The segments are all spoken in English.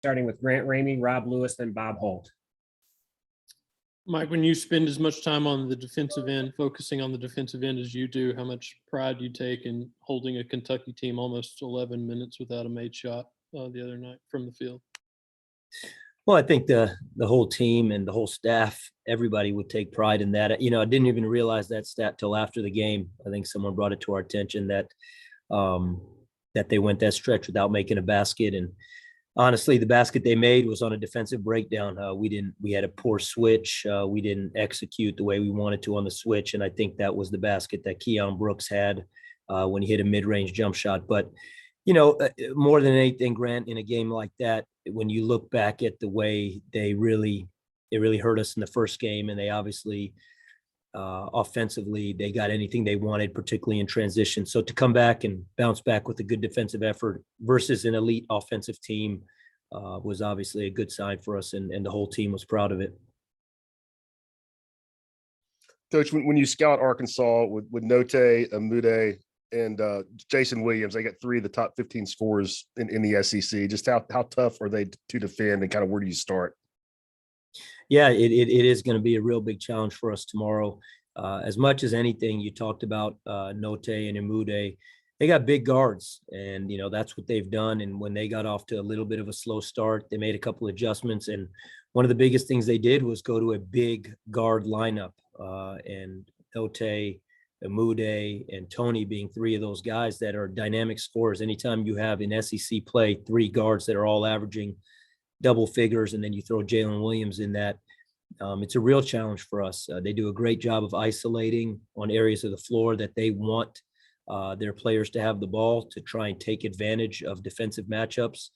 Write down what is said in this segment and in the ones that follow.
starting with Grant Ramey, Rob Lewis, then Bob Holt. Mike, when you spend as much time on the defensive end, focusing on the defensive end as you do, how much pride do you take in holding a Kentucky team almost 11 minutes without a made shot the other night from the field? Well, I think the whole team and the whole staff, everybody would take pride in that. You know, I didn't even realize that stat till after the game. I think someone brought it to our attention that that they went that stretch without making a basket. And honestly, the basket they made was on a defensive breakdown. We had a poor switch. We didn't execute the way we wanted to on the switch. And I think that was the basket that Keon Brooks had when he hit a mid-range jump shot. But, you know, more than anything, Grant, in a game like that, when you look back at the way it really hurt us in the first game, and they obviously offensively, they got anything they wanted, particularly in transition. So to come back and bounce back with a good defensive effort versus an elite offensive team was obviously a good sign for us, and the whole team was proud of it. Coach, when you scout Arkansas with Notae, Amude, and Jason Williams, they got 3 of the top 15 scorers in the SEC. Just how tough are they to defend, and kind of where do you start? Yeah, it is going to be a real big challenge for us tomorrow. As much as anything, you talked about Notae and Amude. They got big guards, and, you know, that's what they've done. And when they got off to a little bit of a slow start, they made a couple of adjustments. And one of the biggest things they did was go to a big guard lineup. And Notae, Amude, and Tony being 3 of those guys that are dynamic scorers. Anytime you have in SEC play 3 guards that are all averaging double figures, and then you throw Jalen Williams in that, it's a real challenge for us. They do a great job of isolating on areas of the floor that they want their players to have the ball to try and take advantage of defensive matchups.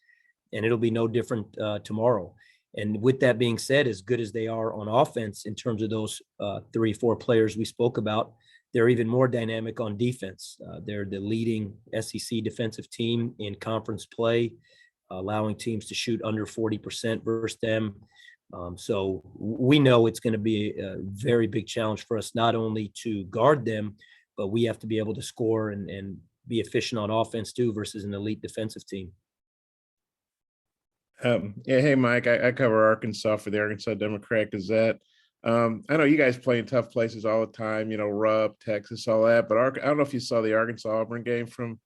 And it'll be no different tomorrow. And with that being said, as good as they are on offense in terms of those 3-4 players we spoke about, they're even more dynamic on defense. They're the leading SEC defensive team in conference play, allowing teams to shoot under 40% versus them. So we know it's going to be a very big challenge for us, not only to guard them, but we have to be able to score and be efficient on offense too, versus an elite defensive team. Yeah, hey, Mike, I cover Arkansas for the Arkansas Democrat Gazette. I know you guys play in tough places all the time, you know, Rupp, Texas, all that. But I don't know if you saw the Arkansas-Auburn game from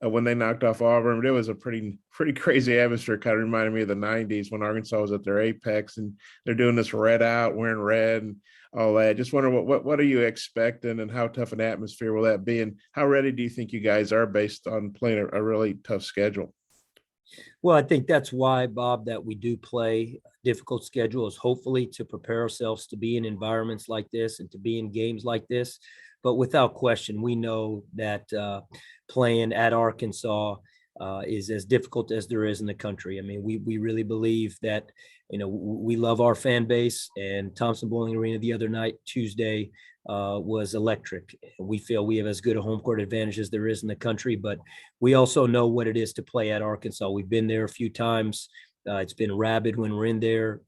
when they knocked off Auburn. But it was a pretty crazy atmosphere. Kind of reminded me of the 90s when Arkansas was at their apex, and they're doing this red out, wearing red and all that. Just wonder what are you expecting, and how tough an atmosphere will that be? And how ready do you think you guys are based on playing a really tough schedule? Well, I think that's why, Bob, that we do play a difficult schedule, is hopefully to prepare ourselves to be in environments like this and to be in games like this. But without question, we know that playing at Arkansas is as difficult as there is in the country. I mean, we really believe that, you know, we love our fan base, and Thompson Bowling Arena the other night, Tuesday, was electric. We feel we have as good a home court advantage as there is in the country, but we also know what it is to play at Arkansas. We've been there a few times. It's been rabid when we're in there.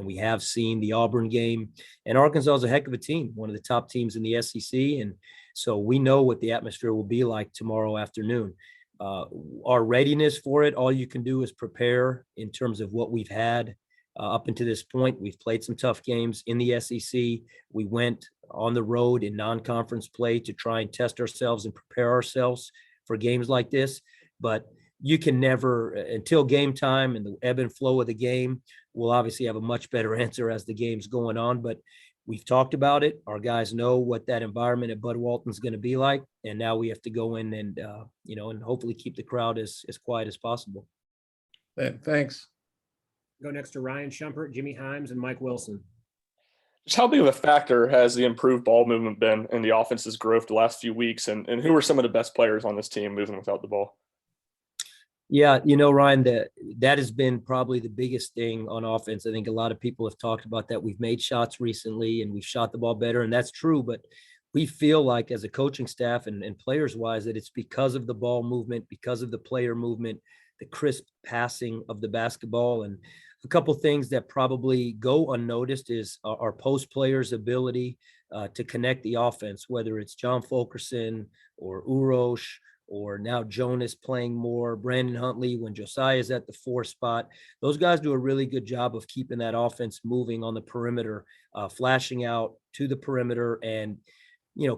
We have seen the Auburn game, and Arkansas is a heck of a team, one of the top teams in the SEC. And so we know what the atmosphere will be like tomorrow afternoon. Our readiness for it, all you can do is prepare in terms of what we've had up until this point. We've played some tough games in the SEC. We went on the road in non-conference play to try and test ourselves and prepare ourselves for games like this. But you can never, until game time and the ebb and flow of the game, we'll obviously have a much better answer as the game's going on. But we've talked about it. Our guys know what that environment at Bud Walton's going to be like. And now we have to go in and, and hopefully keep the crowd as quiet as possible. Thanks. Go next to Ryan Shumpert, Jimmy Himes, and Mike Wilson. Just how big of a factor has the improved ball movement been in the offense's growth the last few weeks? And who are some of the best players on this team moving without the ball? Yeah, Ryan, that has been probably the biggest thing on offense. I think a lot of people have talked about that. We've made shots recently and we've shot the ball better, and that's true. But we feel like as a coaching staff and players-wise that it's because of the ball movement, because of the player movement, the crisp passing of the basketball. And a couple things that probably go unnoticed is our post players' ability to connect the offense, whether it's John Fulkerson or Urosh or now Jonas playing more, Brandon Huntley when Josiah is at the 4 spot. Those guys do a really good job of keeping that offense moving on the perimeter, flashing out to the perimeter and,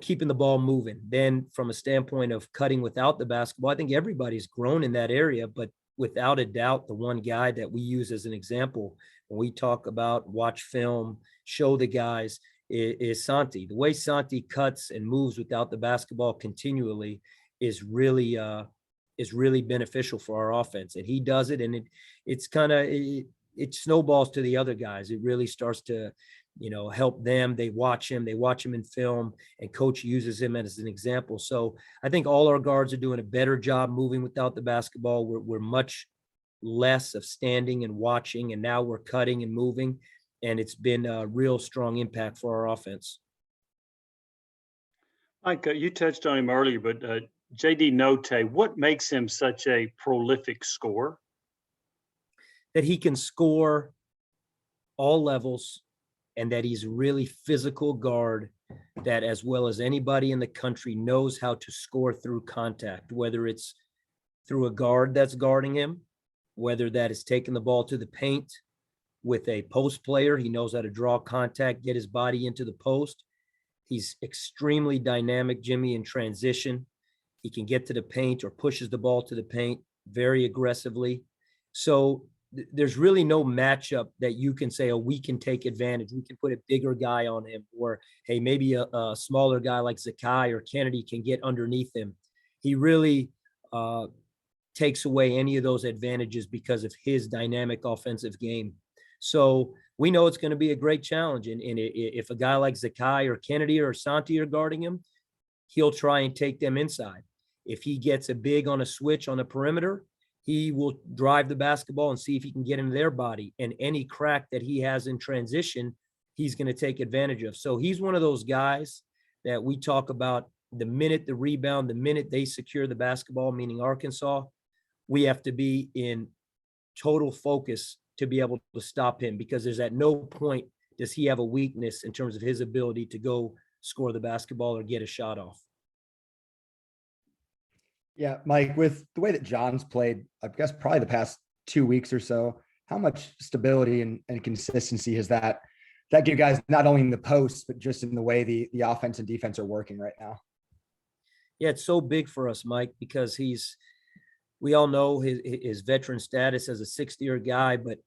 keeping the ball moving. Then from a standpoint of cutting without the basketball, I think everybody's grown in that area, but without a doubt, the one guy that we use as an example when we talk about watch film, show the guys is Santi. The way Santi cuts and moves without the basketball continually is really beneficial for our offense. And he does it, and it snowballs to the other guys. It really starts to, help them. They watch him in film, and coach uses him as an example. So I think all our guards are doing a better job moving without the basketball. We're much less of standing and watching, and now we're cutting and moving. And it's been a real strong impact for our offense. Mike, you touched on him earlier, but JD Notae, what makes him such a prolific scorer? That he can score all levels, and that he's a really physical guard that, as well as anybody in the country, knows how to score through contact, whether it's through a guard that's guarding him, whether that is taking the ball to the paint with a post player. He knows how to draw contact, get his body into the post. He's extremely dynamic, Jimmy, in transition. He can get to the paint or pushes the ball to the paint very aggressively. So there's really no matchup that you can say, oh, we can take advantage. We can put a bigger guy on him, or, hey, maybe a smaller guy like Zakai or Kennedy can get underneath him. He really takes away any of those advantages because of his dynamic offensive game. So we know it's going to be a great challenge. And if a guy like Zakai or Kennedy or Santi are guarding him, he'll try and take them inside. If he gets a big on a switch on the perimeter, he will drive the basketball and see if he can get into their body. And any crack that he has in transition, he's going to take advantage of. So he's one of those guys that we talk about the minute the rebound, the minute they secure the basketball, meaning Arkansas, we have to be in total focus to be able to stop him, because there's at no point does he have a weakness in terms of his ability to go score the basketball or get a shot off. Yeah, Mike, with the way that John's played, I guess probably the past 2 weeks or so, how much stability and consistency has that give guys not only in the post, but just in the way the offense and defense are working right now? Yeah, it's so big for us, Mike, because we all know his veteran status as a 6th-year guy, but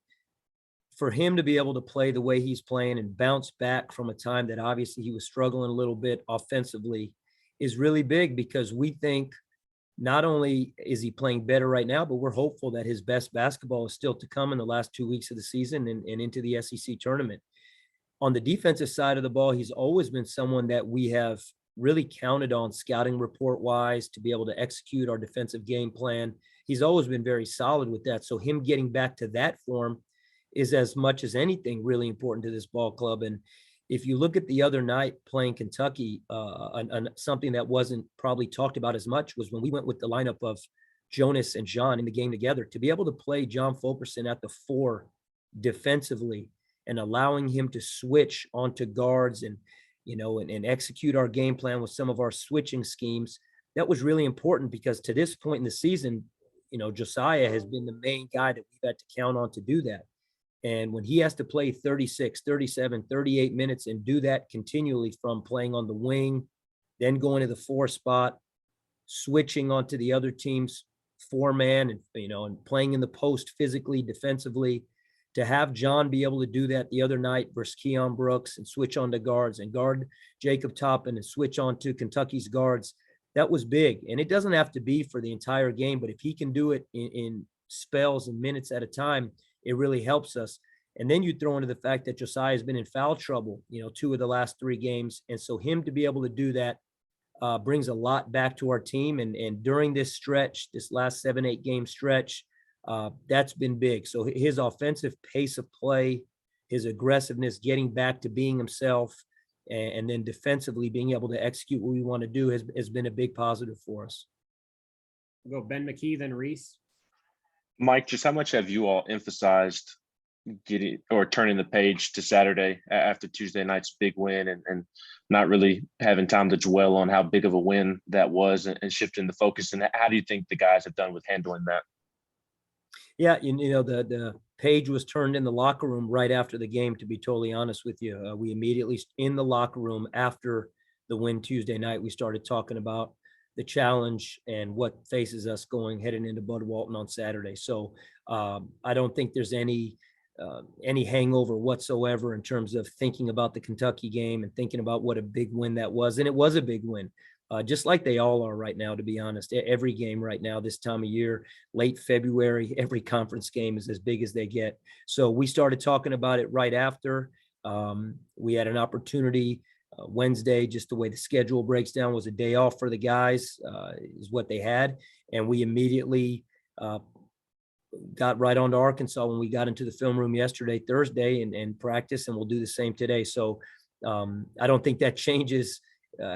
for him to be able to play the way he's playing and bounce back from a time that obviously he was struggling a little bit offensively is really big, because we think not only is he playing better right now, but we're hopeful that his best basketball is still to come in the last 2 weeks of the season and into the SEC tournament. On the defensive side of the ball, he's always been someone that we have really counted on scouting report wise to be able to execute our defensive game plan. He's always been very solid with that. So him getting back to that form is as much as anything really important to this ball club. And if you look at the other night playing Kentucky, something that wasn't probably talked about as much was when we went with the lineup of Jonas and John in the game together, to be able to play John Fulkerson at the 4 defensively and allowing him to switch onto guards and execute our game plan with some of our switching schemes. That was really important, because to this point in the season, Josiah has been the main guy that we've had to count on to do that. And when he has to play 36, 37, 38 minutes and do that continually, from playing on the wing, then going to the 4 spot, switching onto the other team's 4-man and playing in the post physically, defensively, to have John be able to do that the other night versus Keon Brooks and switch on to guards and guard Jacob Toppin and switch on to Kentucky's guards, that was big. And it doesn't have to be for the entire game, but if he can do it in spells and minutes at a time, it really helps us. And then you throw into the fact that Josiah has been in foul trouble, 2 of the last 3 games. And so him to be able to do that brings a lot back to our team. And during this stretch, this last 7-8 game stretch, that's been big. So his offensive pace of play, his aggressiveness, getting back to being himself, and then defensively being able to execute what we want to do has been a big positive for us. We'll go Ben McKee, then Reese. Mike, just how much have you all emphasized getting or turning the page to Saturday after Tuesday night's big win and not really having time to dwell on how big of a win that was and shifting the focus? And how do you think the guys have done with handling that? Yeah, the page was turned in the locker room right after the game, to be totally honest with you. We immediately in the locker room after the win Tuesday night, we started talking about the challenge and what faces us heading into Bud Walton on Saturday. So I don't think there's any hangover whatsoever in terms of thinking about the Kentucky game and thinking about what a big win that was. And it was a big win. Just like they all are right now, to be honest. Every game right now, this time of year, late February, every conference game is as big as they get. So we started talking about it right after. We had an opportunity Wednesday, just the way the schedule breaks down, was a day off for the guys, is what they had. And we immediately got right on to Arkansas when we got into the film room yesterday, Thursday, and practice, and we'll do the same today. So I don't think that changes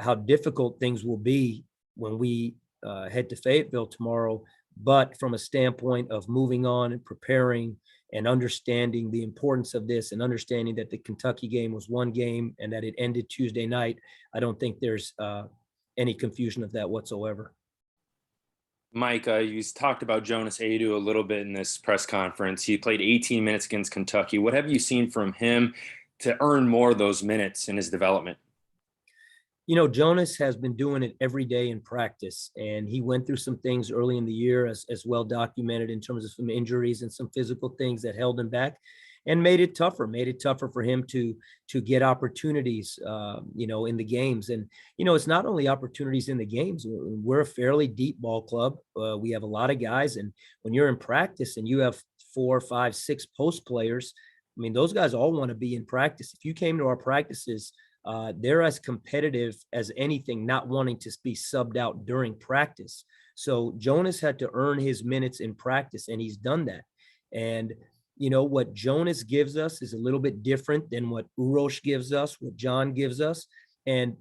how difficult things will be when we head to Fayetteville tomorrow. But from a standpoint of moving on and preparing and understanding the importance of this and understanding that the Kentucky game was one game and that it ended Tuesday night, I don't think there's any confusion of that whatsoever. Mike, you talked about Jonas Aidoo a little bit in this press conference. He played 18 minutes against Kentucky. What have you seen from him to earn more of those minutes in his development? Jonas has been doing it every day in practice, and he went through some things early in the year as well documented in terms of some injuries and some physical things that held him back and made it tougher for him to get opportunities, in the games. And, it's not only opportunities in the games. We're a fairly deep ball club. We have a lot of guys, and when you're in practice and you have 4, 5, 6 post players, I mean, those guys all want to be in practice. If you came to our practices, they're as competitive as anything, not wanting to be subbed out during practice. So Jonas had to earn his minutes in practice, and he's done that. And, what Jonas gives us is a little bit different than what Urosh gives us, what John gives us. And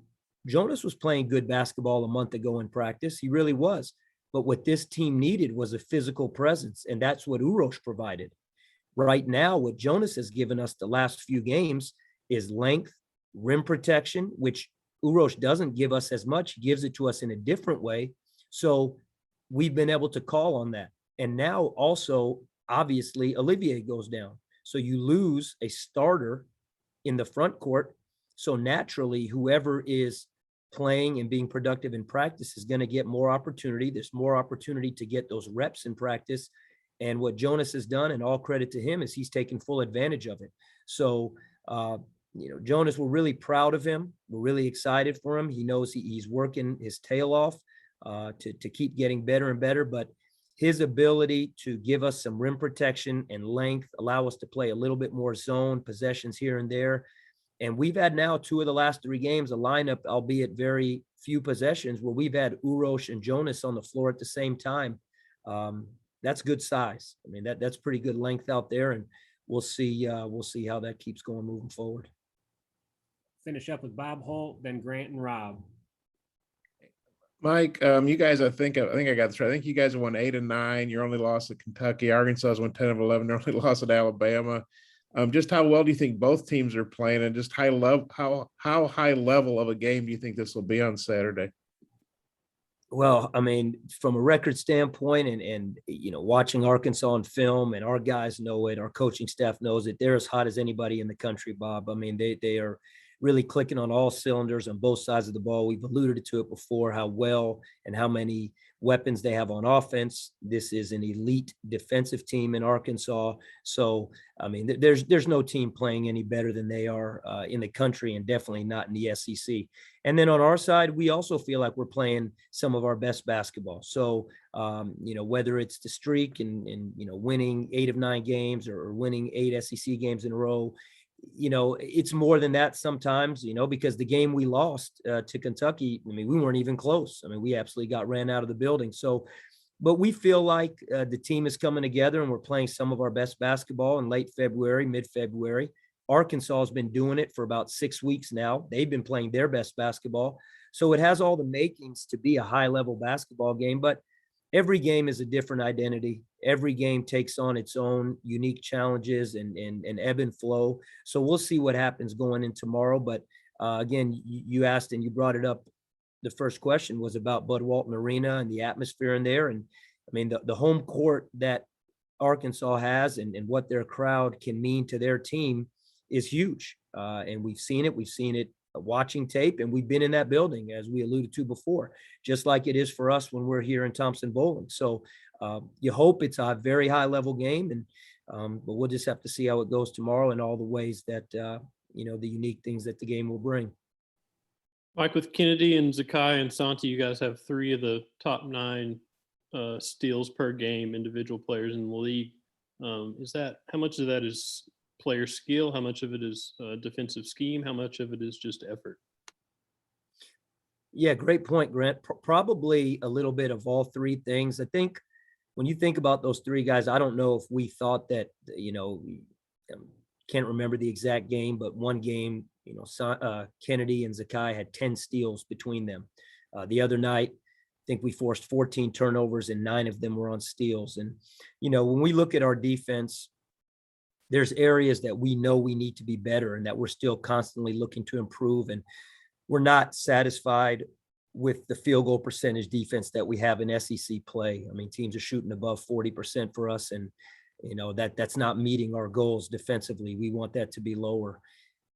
Jonas was playing good basketball a month ago in practice. He really was. But what this team needed was a physical presence, and that's what Urosh provided. Right now, what Jonas has given us the last few games is length, rim protection, which Urosh doesn't give us as much. He gives it to us in a different way. So we've been able to call on that. And now also, obviously, Olivier goes down. So you lose a starter in the front court. So naturally, whoever is playing and being productive in practice is going to get more opportunity. There's more opportunity to get those reps in practice. And what Jonas has done, and all credit to him, is he's taken full advantage of it. So, Jonas, we're really proud of him. We're really excited for him. He knows he's working his tail off to keep getting better and better. But his ability to give us some rim protection and length, allow us to play a little bit more zone possessions here and there. And we've had now 2 of the last 3 games, a lineup, albeit very few possessions, where we've had Urosh and Jonas on the floor at the same time. That's good size. I mean, that's pretty good length out there. And we'll see how that keeps going moving forward. Finish up with Bob Holt, then Grant and Rob. Mike, you guys, I think I got this right. I think you guys won 8 of 9. Your only loss at Kentucky. Arkansas won 10 of 11. Their only loss at Alabama. Just how well do you think both teams are playing, and just how high level of a game do you think this will be on Saturday? Well, I mean, from a record standpoint and watching Arkansas on film, and our guys know it, our coaching staff knows it, they're as hot as anybody in the country, Bob. I mean, they are really clicking on all cylinders on both sides of the ball. We've alluded to it before, how well and how many weapons they have on offense. This is an elite defensive team in Arkansas. So, I mean, there's no team playing any better than they are in the country, and definitely not in the SEC. And then on our side, we also feel like we're playing some of our best basketball. So, whether it's the streak and winning 8 of 9 games or winning 8 SEC games in a row, it's more than that sometimes, because the game we lost to Kentucky, I mean, we weren't even close. I mean, we absolutely got ran out of the building. So, but we feel like the team is coming together and we're playing some of our best basketball in late February, mid-February. Arkansas has been doing it for about 6 weeks now. They've been playing their best basketball. So it has all the makings to be a high-level basketball game. But every game is a different identity. Every game takes on its own unique challenges and ebb and flow. So we'll see what happens going in tomorrow. But again, you asked and you brought it up. The first question was about Bud Walton Arena and the atmosphere in there. And I mean, the home court that Arkansas has and what their crowd can mean to their team is huge. And we've seen it. We've seen it watching tape, and we've been in that building, as we alluded to before, just like it is for us when we're here in Thompson Bowling. So you hope it's a very high level game, and but we'll just have to see how it goes tomorrow and all the ways that, the unique things that the game will bring. Mike, with Kennedy and Zakai and Santi, you guys have 3 of the top 9 steals per game individual players in the league. How much of that is player skill? How much of it is defensive scheme? How much of it is just effort? Yeah, great point, Grant. Probably a little bit of all 3 things. I think when you think about those 3 guys, I don't know if we thought that, can't remember the exact game, but one game, Kennedy and Zakai had 10 steals between them. The other night, I think we forced 14 turnovers and 9 of them were on steals. And, when we look at our defense, there's areas that we know we need to be better and that we're still constantly looking to improve. And we're not satisfied with the field goal percentage defense that we have in SEC play. I mean, teams are shooting above 40% for us. And, that's not meeting our goals defensively. We want that to be lower.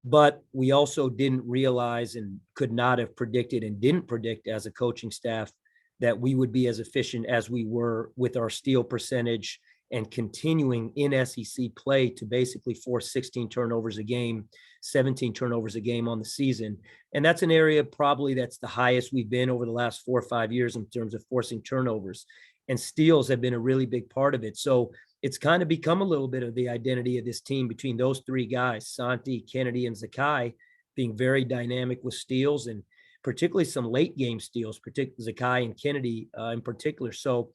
But we also didn't realize and could not have predicted and didn't predict as a coaching staff that we would be as efficient as we were with our steal percentage and continuing in SEC play to basically force 16 turnovers a game, 17 turnovers a game on the season. And that's an area probably that's the highest we've been over the last 4 or 5 years in terms of forcing turnovers. And steals have been a really big part of it. So it's kind of become a little bit of the identity of this team between those 3 guys, Santi, Kennedy, and Zakai, being very dynamic with steals and particularly some late game steals, particularly Zakai and Kennedy in particular. So,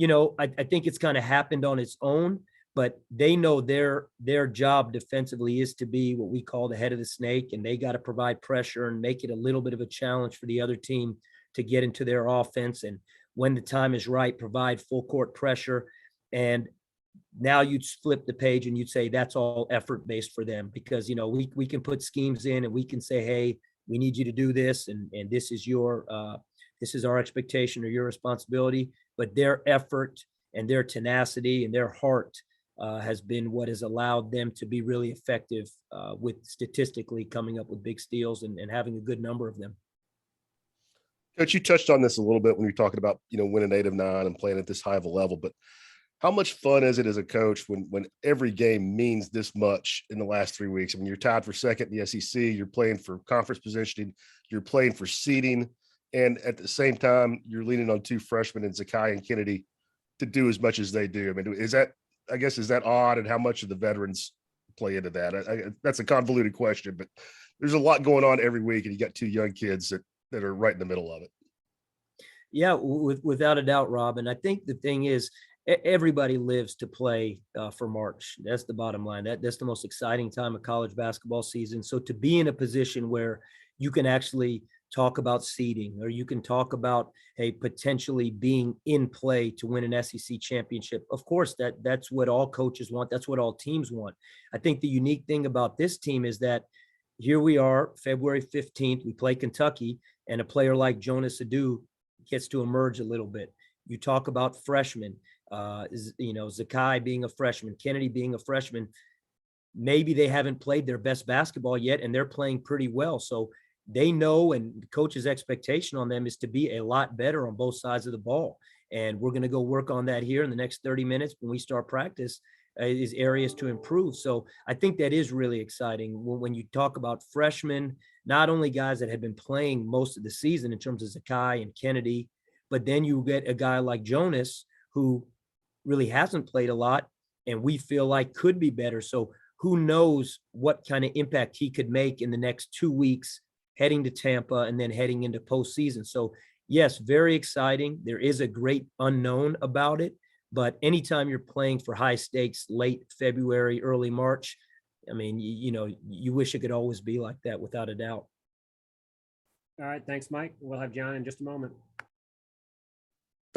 I think it's kind of happened on its own, but they know their job defensively is to be what we call the head of the snake, and they got to provide pressure and make it a little bit of a challenge for the other team to get into their offense. And when the time is right, provide full court pressure. And now you'd flip the page and you'd say that's all effort based for them, because we can put schemes in and we can say, hey, we need you to do this, and this is our expectation or your responsibility. But their effort and their tenacity and their heart has been what has allowed them to be really effective with statistically coming up with big steals and having a good number of them. Coach, you touched on this a little bit when you're talking about, winning 8 of 9 and playing at this high of a level, but how much fun is it as a coach when every game means this much in the last 3 weeks? I mean, you're tied for second in the SEC, you're playing for conference positioning, you're playing for seeding, and at the same time, you're leaning on 2 freshmen in Zakai and Kennedy to do as much as they do. I mean, is that odd, and how much of the veterans play into that? That's a convoluted question, but there's a lot going on every week, and you got 2 young kids that are right in the middle of it. Yeah, without a doubt, Rob. And I think the thing is, everybody lives to play for March. That's the bottom line. That's the most exciting time of college basketball season. So to be in a position where you can actually talk about seeding, or you can talk about, hey, potentially being in play to win an SEC championship. Of course, that's what all coaches want. That's what all teams want. I think the unique thing about this team is that here we are, February 15th, we play Kentucky, and a player like Jonas Aidoo gets to emerge a little bit. You talk about freshmen, Zakai being a freshman, Kennedy being a freshman. Maybe they haven't played their best basketball yet, and they're playing pretty well. So they know, and the coach's expectation on them is to be a lot better on both sides of the ball. And we're going to go work on that here in the next 30 minutes when we start practice, is areas to improve. So I think that is really exciting when you talk about freshmen, not only guys that have been playing most of the season in terms of Zakai and Kennedy, but then you get a guy like Jonas who really hasn't played a lot and we feel like could be better. So who knows what kind of impact he could make in the next 2 weeks, heading to Tampa and then heading into postseason. So yes, very exciting. There is a great unknown about it, but anytime you're playing for high stakes, late February, early March, I mean, you wish it could always be like that, without a doubt. All right. Thanks, Mike. We'll have John in just a moment.